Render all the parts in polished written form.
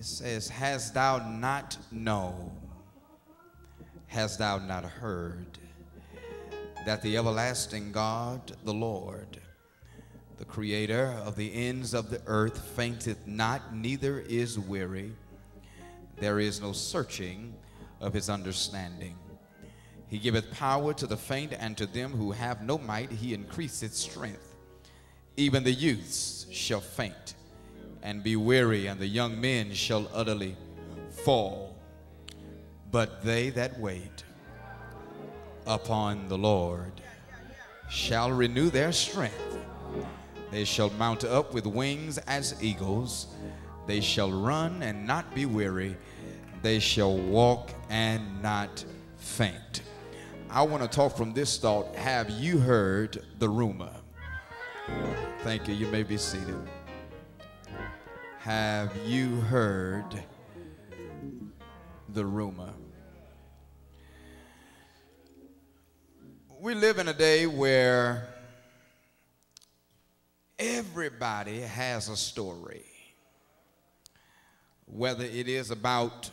says, hast thou not known, hast thou not heard, that the everlasting God, the Lord, the creator of the ends of the earth, fainteth not, neither is weary. There is no searching of his understanding. He giveth power to the faint, and to them who have no might he increaseth strength. Even the youths shall faint and be weary, and the young men shall utterly fall. But they that wait upon the Lord shall renew their strength. They shall mount up with wings as eagles. They shall run and not be weary. They shall walk and not faint. I want to talk from this thought. Have you heard the rumor? Thank you. You may be seated. Have you heard the rumor? We live in a day where everybody has a story, whether it is about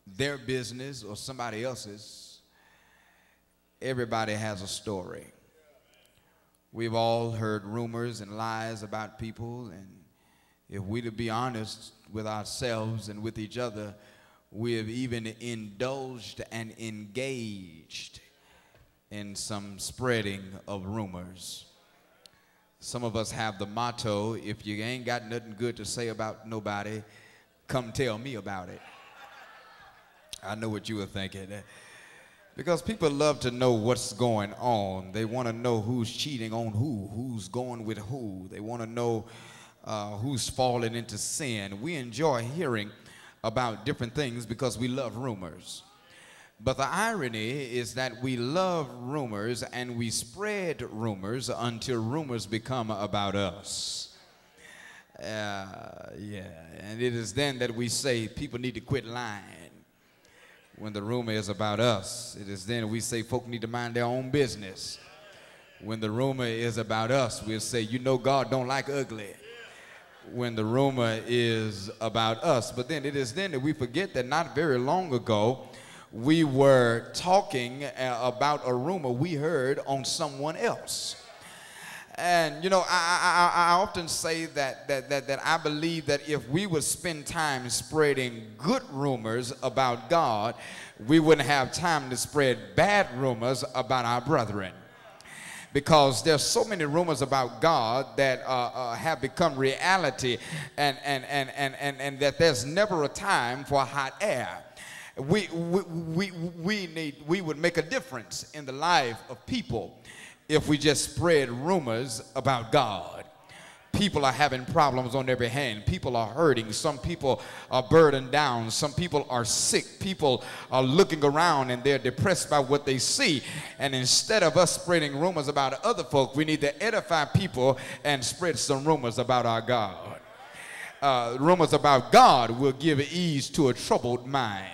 their business or somebody else's. Everybody has a story. We've all heard rumors and lies about people, and if we to be honest with ourselves and with each other, we have even indulged and engaged in some spreading of rumors. Some of us have the motto, if you ain't got nothing good to say about nobody, come tell me about it. I know what you were thinking. Because people love to know what's going on. They want to know who's cheating on who, who's going with who. They want to know who's falling into sin. We enjoy hearing about different things because we love rumors. But the irony is that we love rumors and we spread rumors until rumors become about us. And it is then that we say people need to quit lying. When the rumor is about us, it is then we say folk need to mind their own business. When the rumor is about us, we'll say, you know, God don't like ugly. When the rumor is about us. But then it is then that we forget that not very long ago, we were talking about a rumor we heard on someone else. And, you know, I often say that I believe that if we would spend time spreading good rumors about God, we wouldn't have time to spread bad rumors about our brethren. Because there's so many rumors about God that have become reality, and that there's never a time for hot air. We would make a difference in the life of people if we just spread rumors about God. People are having problems on every hand. People are hurting. Some people are burdened down. Some people are sick. People are looking around and they're depressed by what they see. And instead of us spreading rumors about other folk, we need to edify people and spread some rumors about our God. Rumors about God will give ease to a troubled mind.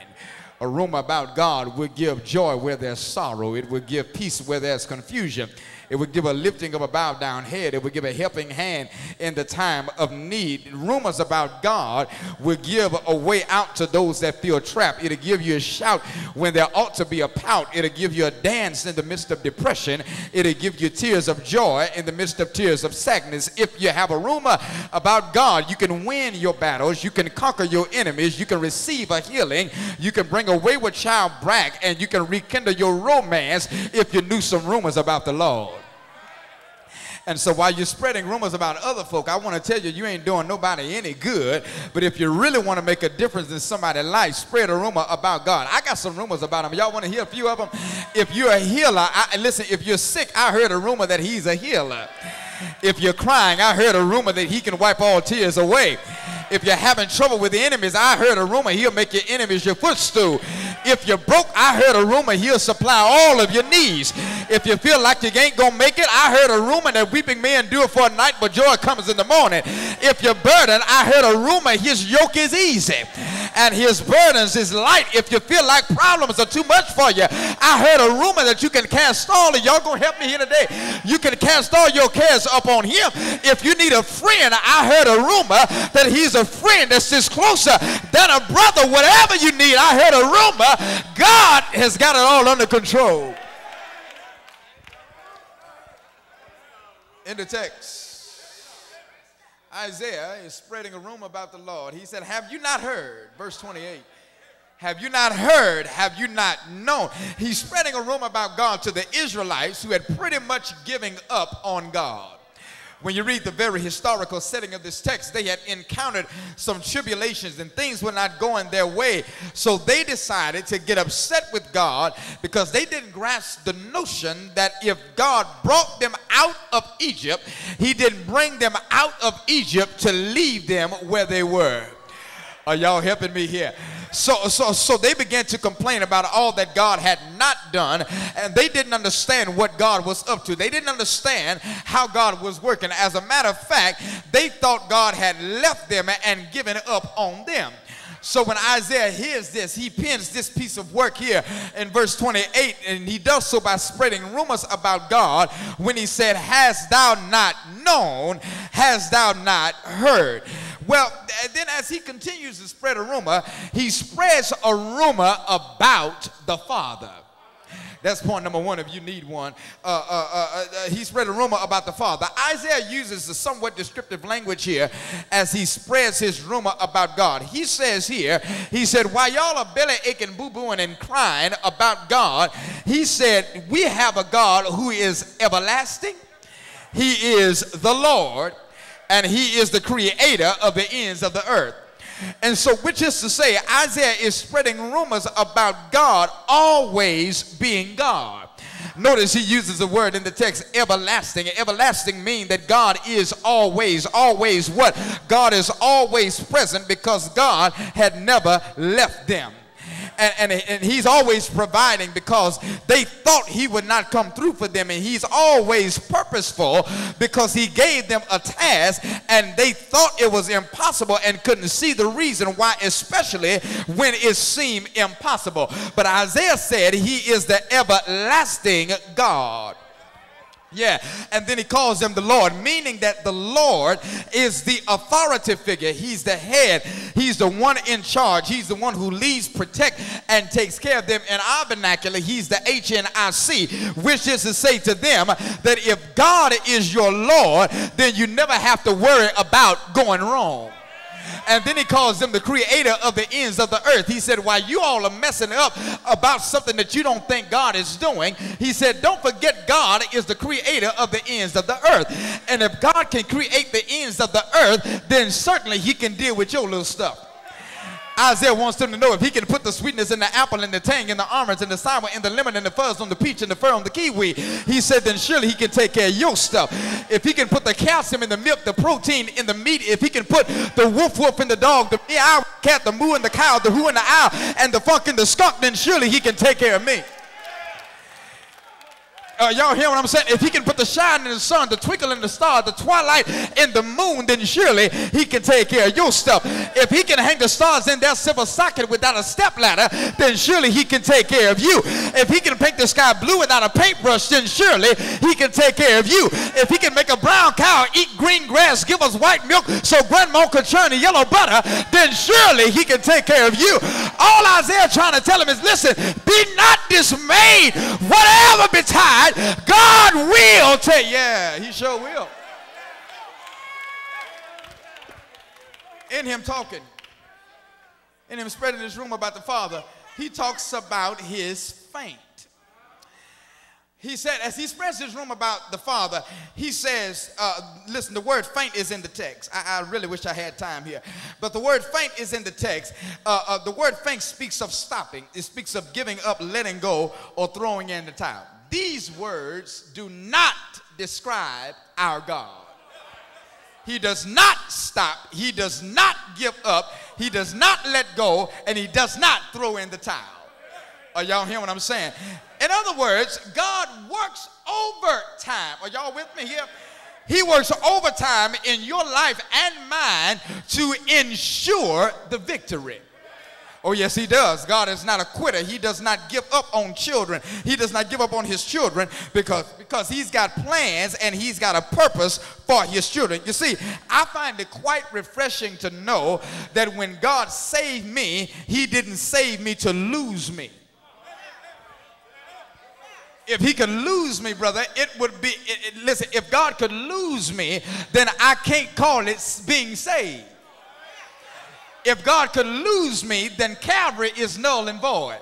A rumor about God will give joy where there's sorrow. It will give peace where there's confusion. It will give a lifting of a bowed down head. It will give a helping hand in the time of need. Rumors about God will give a way out to those that feel trapped. It'll give you a shout when there ought to be a pout. It'll give you a dance in the midst of depression. It'll give you tears of joy in the midst of tears of sadness. If you have a rumor about God, you can win your battles. You can conquer your enemies. You can receive a healing. You can bring a wayward child back, and you can rekindle your romance if you knew some rumors about the Lord. And so while you're spreading rumors about other folk, I want to tell you, you ain't doing nobody any good. But if you really want to make a difference in somebody's life, spread a rumor about God. I got some rumors about him. Y'all want to hear a few of them? If you're a healer, listen, if you're sick, I heard a rumor that he's a healer. If you're crying, I heard a rumor that he can wipe all tears away. If you're having trouble with the enemies, I heard a rumor he'll make your enemies your footstool. If you're broke, I heard a rumor he'll supply all of your needs. If you feel like you ain't gonna make it, I heard a rumor that weeping may endure for a night, but joy comes in the morning. If you're burdened, I heard a rumor his yoke is easy. and his burdens is light. If you feel like problems are too much for you, I heard a rumor that you can cast all, and y'all gonna help me here today. You can cast all your cares up on him. If you need a friend, I heard a rumor that he's a friend that's just closer than a brother. Whatever you need, I heard a rumor, God has got it all under control. In the text, Isaiah is spreading a rumor about the Lord. He said, have you not heard? Verse 28. Have you not heard? Have you not known? He's spreading a rumor about God to the Israelites who had pretty much given up on God. When you read the very historical setting of this text, they had encountered some tribulations and things were not going their way. So they decided to get upset with God because they didn't grasp the notion that if God brought them out of Egypt, he didn't bring them out of Egypt to leave them where they were. Are y'all helping me here? So they began to complain about all that God had not done, and they didn't understand what God was up to. They didn't understand how God was working. As a matter of fact, they thought God had left them and given up on them. So when Isaiah hears this, he pens this piece of work here in verse 28, and he does so by spreading rumors about God when he said, hast thou not known, hast thou not heard? Well, then as he continues to spread a rumor, he spreads a rumor about the Father. That's point number one if you need one. He spread a rumor about the Father. Isaiah uses a somewhat descriptive language here as he spreads his rumor about God. He says here, he said, while y'all are belly aching, boo-booing, and crying about God, he said, we have a God who is everlasting. He is the Lord, and he is the creator of the ends of the earth. And so, which is to say, Isaiah is spreading rumors about God always being God. Notice he uses the word in the text, everlasting. Everlasting means that God is always what? God is always present because God had never left them. And he's always providing because they thought he would not come through for them. And he's always purposeful because he gave them a task and they thought it was impossible and couldn't see the reason why, especially when it seemed impossible. But Isaiah said he is the everlasting God. Yeah, and then he calls him the Lord, meaning that the Lord is the authority figure. He's the head. He's the one in charge. He's the one who leads, protects, and takes care of them. In our vernacular, he's the HNIC, which is to say to them that if God is your Lord, then you never have to worry about going wrong. And then he calls them the creator of the ends of the earth. He said, while you all are messing up about something that you don't think God is doing, he said, don't forget God is the creator of the ends of the earth. And if God can create the ends of the earth, then certainly he can deal with your little stuff. Isaiah wants them to know if he can put the sweetness in the apple and the tang and the almonds and the sour and the lemon and the fuzz on the peach and the fur on the kiwi, he said, then surely he can take care of your stuff. If he can put the calcium in the milk, the protein in the meat, if he can put the woof woof in the dog, the meow cat, the moo in the cow, the who in the owl, and the funk in the skunk, then surely he can take care of me. Y'all hear what I'm saying? If he can put the shine in the sun, the twinkle in the star, the twilight in the moon, then surely he can take care of your stuff. If he can hang the stars in their silver socket without a stepladder, then surely he can take care of you. If he can paint the sky blue without a paintbrush, then surely he can take care of you. If he can make a brown cow eat green grass, give us white milk so grandma could churn the yellow butter, then surely he can take care of you. All Isaiah trying to tell him is, listen, be not dismayed. Whatever betide, God will take. Yeah, he sure will. In him talking, in him spreading this rumor about the Father, he talks about his faint. He said, as he spreads his rumor about the Father, he says, listen, the word faint is in the text. I really wish I had time here. But the word faint is in the text. The word faint speaks of stopping. It speaks of giving up, letting go, or throwing in the towel. These words do not describe our God. He does not stop. He does not give up. He does not let go. And he does not throw in the towel. Are y'all hearing what I'm saying? In other words, God works overtime. Are y'all with me here? He works overtime in your life and mine to ensure the victory. Oh, yes, he does. God is not a quitter. He does not give up on children. He does not give up on his children because he's got plans and he's got a purpose for his children. You see, I find it quite refreshing to know that when God saved me, he didn't save me to lose me. If he could lose me, brother, it would be, listen, if God could lose me, then I can't call it being saved. If God could lose me, then Calvary is null and void.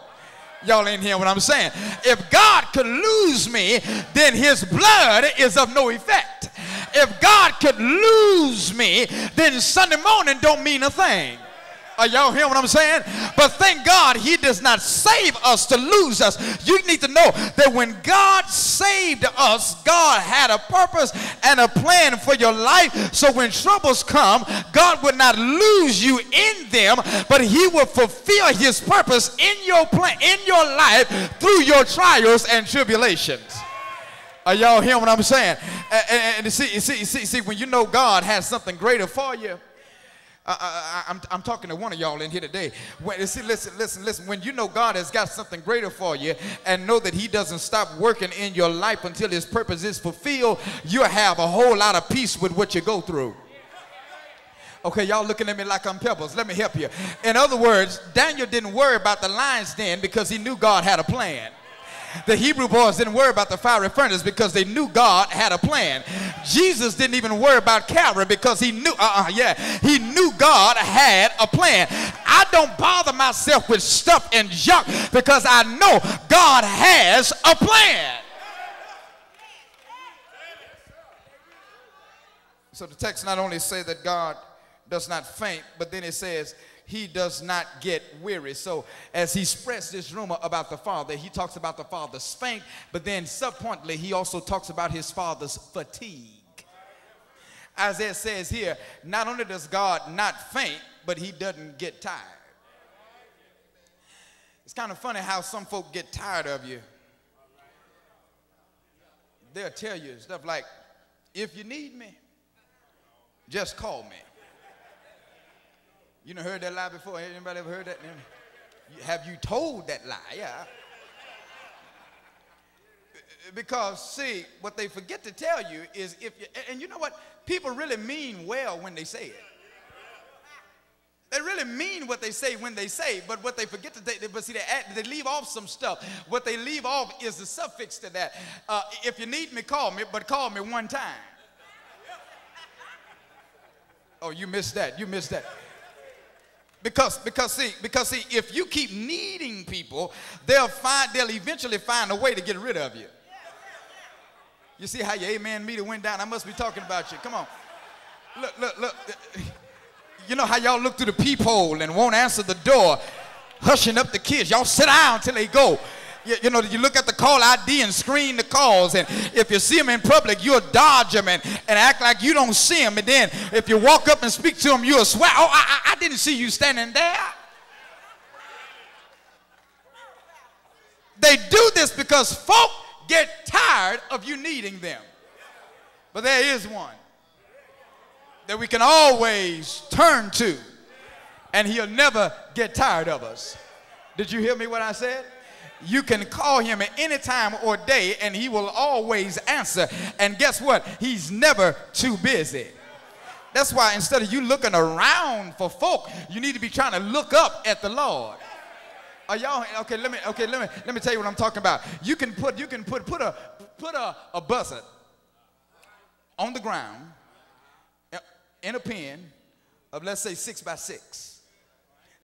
Y'all ain't hear what I'm saying. If God could lose me, then his blood is of no effect. If God could lose me, then Sunday morning don't mean a thing. Are y'all hearing what I'm saying? But thank God he does not save us to lose us. You need to know that when God saved us, God had a purpose and a plan for your life. So when troubles come, God would not lose you in them, but he will fulfill his purpose in your plan, in your life, through your trials and tribulations. Are y'all hearing what I'm saying? And see, when you know God has something greater for you, I'm talking to one of y'all in here today. Listen. When you know God has got something greater for you and know that he doesn't stop working in your life until his purpose is fulfilled, you'll have a whole lot of peace with what you go through. Okay, y'all looking at me like I'm pebbles. Let me help you. In other words, Daniel didn't worry about the lion's den because he knew God had a plan. The Hebrew boys didn't worry about the fiery furnace because they knew God had a plan. Jesus didn't even worry about Calvary because he knew, he knew God had a plan. I don't bother myself with stuff and junk because I know God has a plan. So the text not only says that God does not faint, but then it says he does not get weary. So as he spreads this rumor about the Father, he talks about the Father's faint, but then subpointedly he also talks about his Father's fatigue. Isaiah says here, not only does God not faint, but he doesn't get tired. It's kind of funny how some folk get tired of you. They'll tell you stuff like, if you need me, just call me. You done heard that lie before? Anybody ever heard that? Have you told that lie? Yeah. Because, see, what they forget to tell you is if you, and you know what? People really mean well when they say it. They really mean what they say when they say, but what they forget to say, but see, they leave off some stuff. What they leave off is the suffix to that. If you need me, call me, but call me one time. Oh, you missed that. You missed that. Because see, if you keep needing people, they'll eventually find a way to get rid of you. You see how your amen meter went down? I must be talking about you. Come on. Look. You know how y'all look through the peephole and won't answer the door, hushing up the kids. Y'all sit down till they go. You know, you look at the call ID and screen the calls, and if you see them in public, you'll dodge them and act like you don't see them. And then if you walk up and speak to them, you'll swear, oh, I didn't see you standing there. They do this because folk get tired of you needing them. But there is one that we can always turn to, and he'll never get tired of us. Did you hear me what I said? You can call him at any time or day, and he will always answer. And guess what? He's never too busy. That's why instead of you looking around for folk, you need to be trying to look up at the Lord. Are y'all okay? Let me tell you what I'm talking about. You can put a buzzard on the ground in a pen of, let's say, 6 by 6.